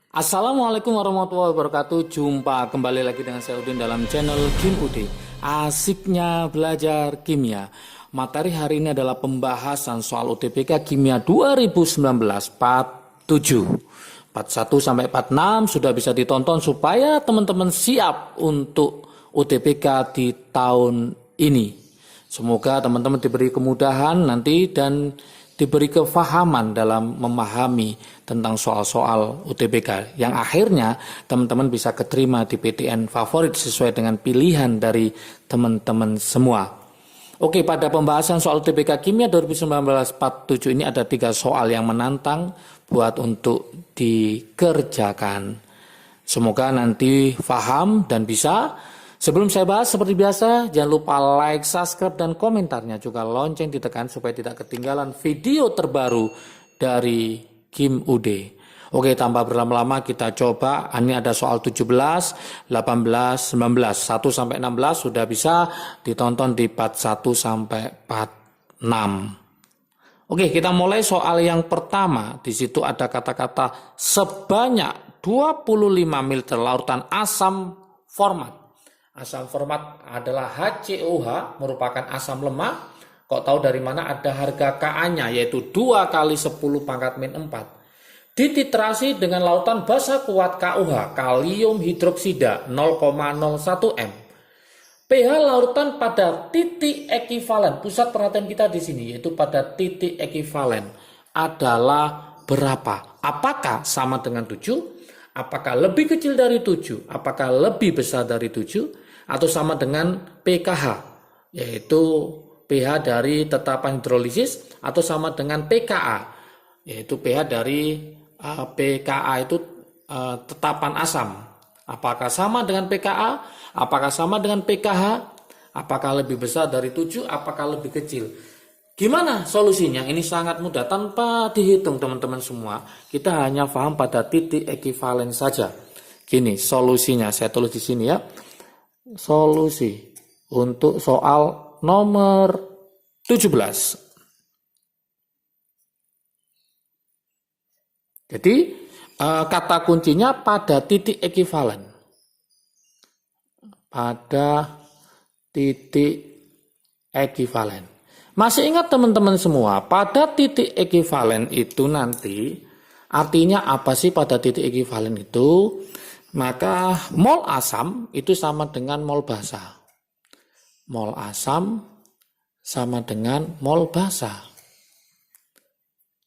Assalamualaikum warahmatullahi wabarakatuh. Jumpa kembali lagi dengan saya Udin dalam channel Kim Ud. Asiknya belajar kimia. Materi hari ini adalah pembahasan soal UTBK Kimia 2019 part 7. Part 1 sampai part 6 sudah bisa ditonton supaya teman-teman siap untuk UTBK di tahun ini. Semoga teman-teman diberi kemudahan nanti dan diberi kefahaman dalam memahami tentang soal-soal UTBK yang akhirnya teman-teman bisa keterima di PTN favorit sesuai dengan pilihan dari teman-teman semua. Oke, pada pembahasan soal UTBK Kimia 2019 part 7 ini ada 3 soal yang menantang buat untuk dikerjakan. Semoga nanti paham dan bisa. Sebelum saya bahas seperti biasa, jangan lupa like, subscribe, dan komentarnya. Juga lonceng ditekan supaya tidak ketinggalan video terbaru dari Kim Ud. Oke, tanpa berlama-lama kita coba. Ini ada soal 17, 18, 19, 1 sampai 16 sudah bisa ditonton di part 1 sampai part 6. Oke, kita mulai soal yang pertama. Di situ ada kata-kata sebanyak 25 ml lautan asam format. Asam format adalah HCOH, merupakan asam lemah. Kok tahu dari mana? Ada harga Ka-nya, yaitu 2 kali 10 pangkat min 4. Dititrasi dengan lautan basa kuat KOH, kalium hidroksida 0,01 m. pH lautan pada titik ekivalen, pusat perhatian kita di sini, yaitu pada titik ekivalen adalah berapa? Apakah sama dengan 7? Apakah lebih kecil dari 7? Apakah lebih besar dari 7? Atau sama dengan pKh, yaitu pH dari tetapan hidrolisis, atau sama dengan pKa, yaitu pH dari pKa itu tetapan asam. Apakah sama dengan pKa? Apakah sama dengan pKh? Apakah lebih besar dari 7? Apakah lebih kecil? Gimana solusinya? Ini sangat mudah, tanpa dihitung teman-teman semua. Kita hanya paham pada titik ekivalen saja. Gini solusinya, saya tulis di sini ya. Solusi untuk soal nomor 17. Jadi kata kuncinya pada titik ekivalen. Pada titik ekivalen. Masih ingat teman-teman semua, pada titik ekivalen itu nanti artinya apa sih pada titik ekivalen itu? Maka mol asam itu sama dengan mol basa. Mol asam sama dengan mol basa.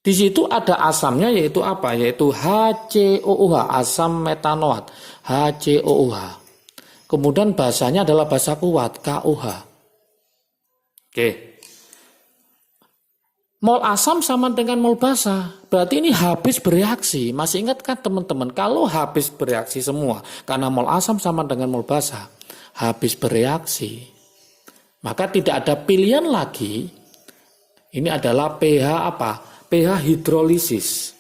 Di situ ada asamnya yaitu apa? Yaitu HCOOH, asam metanoat, HCOOH. Kemudian basanya adalah basa kuat, KOH. Oke. Mol asam sama dengan mol basa. Berarti ini habis bereaksi. Masih ingat kan teman-teman? Kalau habis bereaksi semua, karena mol asam sama dengan mol basa, habis bereaksi, maka tidak ada pilihan lagi. Ini adalah pH apa? pH hidrolisis.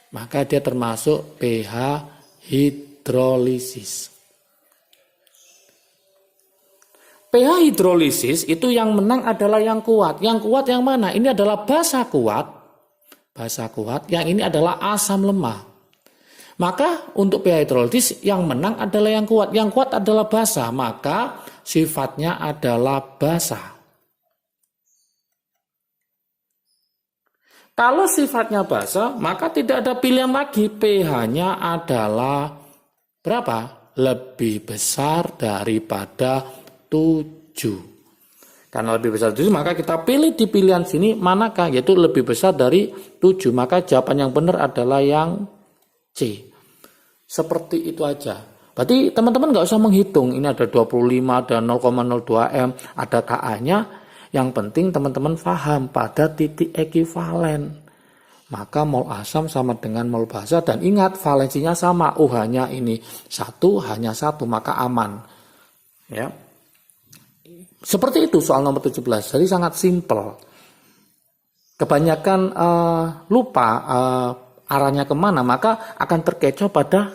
Maka dia termasuk pH hidrolisis. pH hidrolisis itu yang menang adalah yang kuat. Yang kuat yang mana? Ini adalah basa kuat. Basa kuat. Yang ini adalah asam lemah. Maka untuk pH hidrolisis yang menang adalah yang kuat. Yang kuat adalah basa. Maka sifatnya adalah basa. Kalau sifatnya basa, maka tidak ada pilihan lagi. pH-nya adalah berapa? Lebih besar daripada 7. Karena lebih besar 7, maka kita pilih di pilihan sini manakah, yaitu lebih besar dari 7. Maka jawaban yang benar adalah yang C. Seperti itu aja. Berarti teman-teman nggak usah menghitung. Ini ada 25, ada 0,02 m, ada Ka-nya. Yang penting teman-teman paham pada titik ekivalen. Maka mol asam sama dengan mol basa, dan ingat valensinya sama. OH-nya ini 1, hanya 1, maka aman. Ya. Seperti itu soal nomor 17. Jadi sangat simpel. Kebanyakan lupa arahnya kemana, maka akan terkecoh pada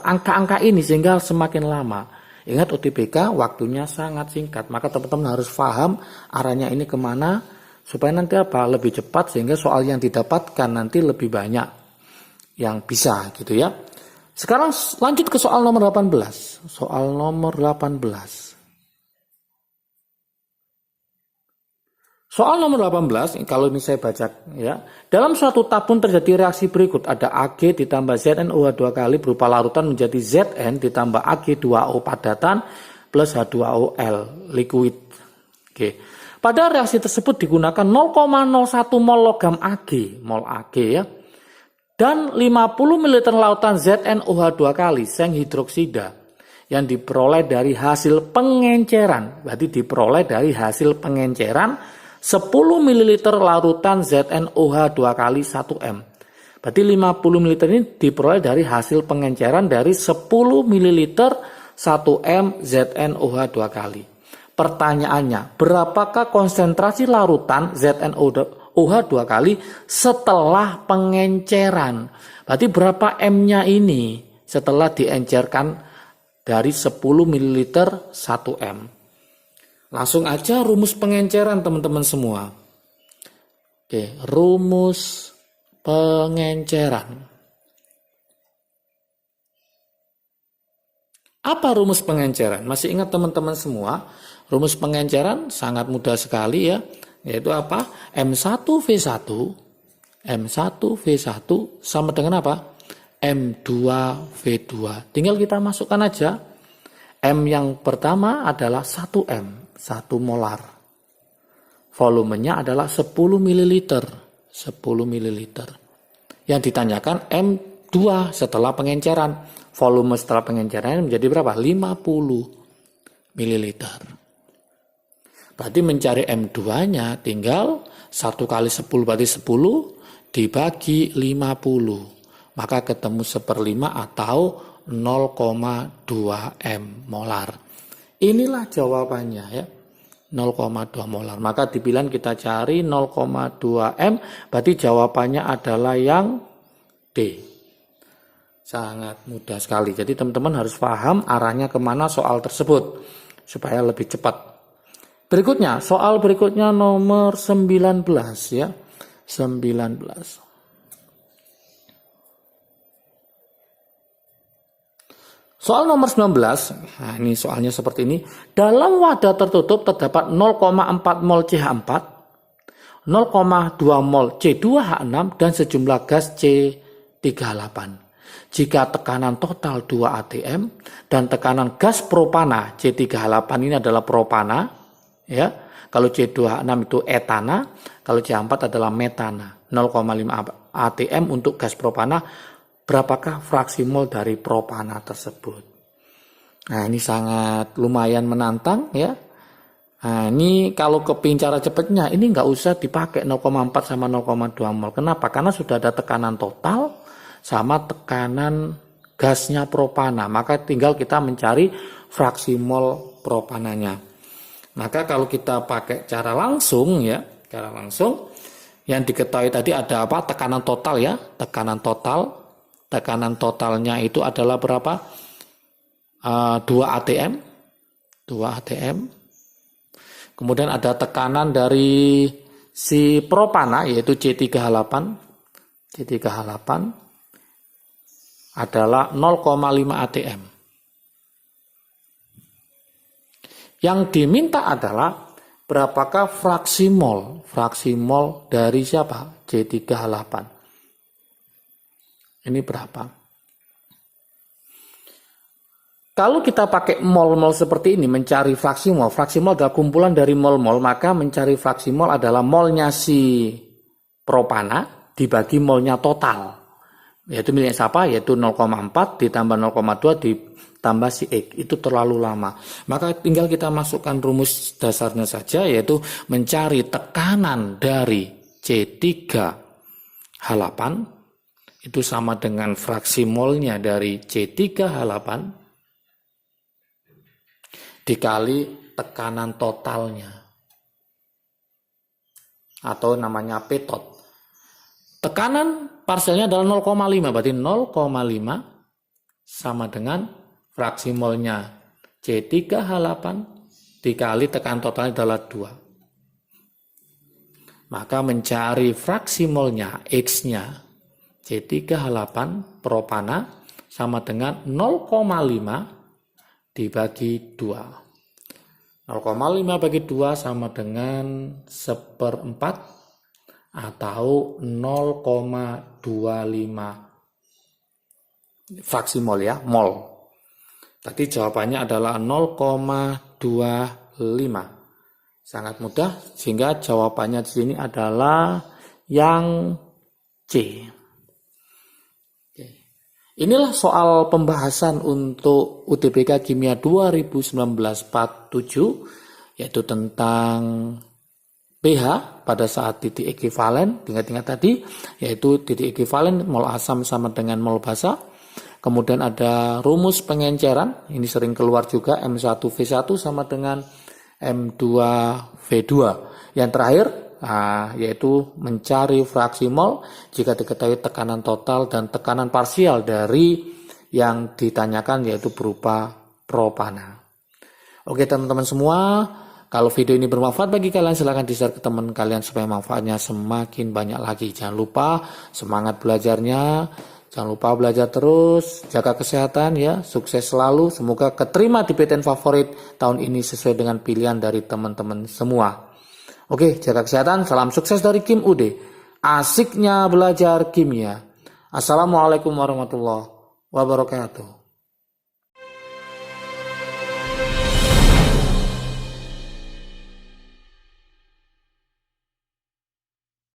angka-angka ini sehingga semakin lama. Ingat UTBK waktunya sangat singkat, maka teman-teman harus paham arahnya ini kemana supaya nanti apa lebih cepat sehingga soal yang didapatkan nanti lebih banyak. yang bisa gitu ya. Sekarang lanjut ke soal nomor 18. Soal nomor 18. Soal nomor 18, kalau ini saya baca ya. Dalam suatu tabung terjadi reaksi berikut. Ada Ag ditambah ZnOH 2 kali berupa larutan menjadi Zn ditambah Ag2O padatan plus H2OL liquid. Oke. Pada reaksi tersebut digunakan 0,01 mol logam Ag, mol Ag ya. Dan 50 ml lautan ZnOH 2 kali seng hidroksida yang diperoleh dari hasil pengenceran. Berarti diperoleh dari hasil pengenceran 10 ml larutan ZnOH 2 kali 1M. Berarti 50 ml ini diperoleh dari hasil pengenceran dari 10 ml 1M ZnOH 2 kali. Pertanyaannya, berapakah konsentrasi larutan ZnOH 2 kali setelah pengenceran? Berarti berapa M-nya ini setelah diencerkan dari 10 ml 1M? Langsung aja rumus pengenceran teman-teman semua. Oke, rumus pengenceran. Apa rumus pengenceran? Masih ingat teman-teman semua? Rumus pengenceran sangat mudah sekali ya. Yaitu apa? M1V1 sama dengan apa? M2V2. Tinggal kita masukkan aja. M yang pertama adalah 1M. 1 molar. Volumenya adalah 10 ml. 10 ml. Yang ditanyakan M2 setelah pengenceran. Volume setelah pengenceran menjadi berapa? 50 ml. Berarti mencari M2-nya tinggal 1 kali 10 berarti 10 dibagi 50. Maka ketemu 1/5 atau 0,2 M molar. Inilah jawabannya ya. 0,2 molar. Maka di pilihan kita cari 0,2 M. Berarti jawabannya adalah yang D. Sangat mudah sekali. Jadi teman-teman harus paham arahnya kemana soal tersebut. Supaya lebih cepat. Berikutnya, soal berikutnya nomor 19 ya. 19. Soal nomor 19, nah ini soalnya seperti ini. Dalam wadah tertutup terdapat 0,4 mol CH4, 0,2 mol C2H6, dan sejumlah gas C38. Jika tekanan total 2 atm dan tekanan gas propana C3H8 ini adalah propana, ya. Kalau C2H6 itu etana, kalau C4 adalah metana. 0,5 atm untuk gas propana. Berapakah fraksi mol dari propana tersebut? Nah, ini sangat lumayan menantang ya. Nah, ini kalau kepingin cara cepatnya, ini nggak usah dipakai 0,4 sama 0,2 mol. Kenapa? Karena sudah ada tekanan total sama tekanan gasnya propana. Maka tinggal kita mencari fraksi mol propananya. Maka kalau kita pakai cara langsung ya, cara langsung yang diketahui tadi ada apa? Tekanan total ya, tekanan total. Tekanan totalnya itu adalah berapa? 2 atm. 2 atm. Kemudian ada tekanan dari si propana yaitu C3H8. C3H8 adalah 0,5 atm. Yang diminta adalah berapakah fraksi mol? Fraksi mol dari siapa? C3H8. Ini berapa? Kalau kita pakai mol-mol seperti ini mencari fraksi mol adalah kumpulan dari mol-mol, maka mencari fraksi mol adalah molnya si propana dibagi molnya total. Yaitu miliknya siapa? Yaitu 0,4 ditambah 0,2 ditambah si X. Itu terlalu lama. Maka tinggal kita masukkan rumus dasarnya saja, yaitu mencari tekanan dari C3H8 itu sama dengan fraksi molnya dari C3H8 dikali tekanan totalnya atau namanya petot. Tekanan parsialnya adalah 0,5, berarti 0,5 sama dengan fraksi molnya C3H8 dikali tekanan totalnya adalah 2. Maka mencari fraksi molnya X-nya C3H8 propana sama dengan 0,5 dibagi 2. 0,5 bagi 2 sama dengan 1/4 atau 0,25 fraksi mol ya, mol. Tadi jawabannya adalah 0,25. Sangat mudah, sehingga jawabannya di sini adalah yang C. Inilah soal pembahasan untuk UTBK Kimia 2019-47, yaitu tentang pH pada saat titik ekuivalen, ingat-ingat tadi, yaitu titik ekuivalen mol asam sama dengan mol basa. Kemudian ada rumus pengenceran, ini sering keluar juga, M1V1 sama dengan M2V2. Yang terakhir, yaitu mencari fraksi mol jika diketahui tekanan total dan tekanan parsial dari yang ditanyakan, yaitu berupa propana. Oke teman-teman semua, kalau video ini bermanfaat bagi kalian, silahkan di-share ke teman kalian supaya manfaatnya semakin banyak lagi. Jangan lupa semangat belajarnya, jangan lupa belajar terus, jaga kesehatan ya, sukses selalu. Semoga keterima di PTN favorit tahun ini sesuai dengan pilihan dari teman-teman semua. Oke, jaga kesehatan, salam sukses dari Kim UD. Asiknya belajar kimia. Assalamualaikum warahmatullahi wabarakatuh.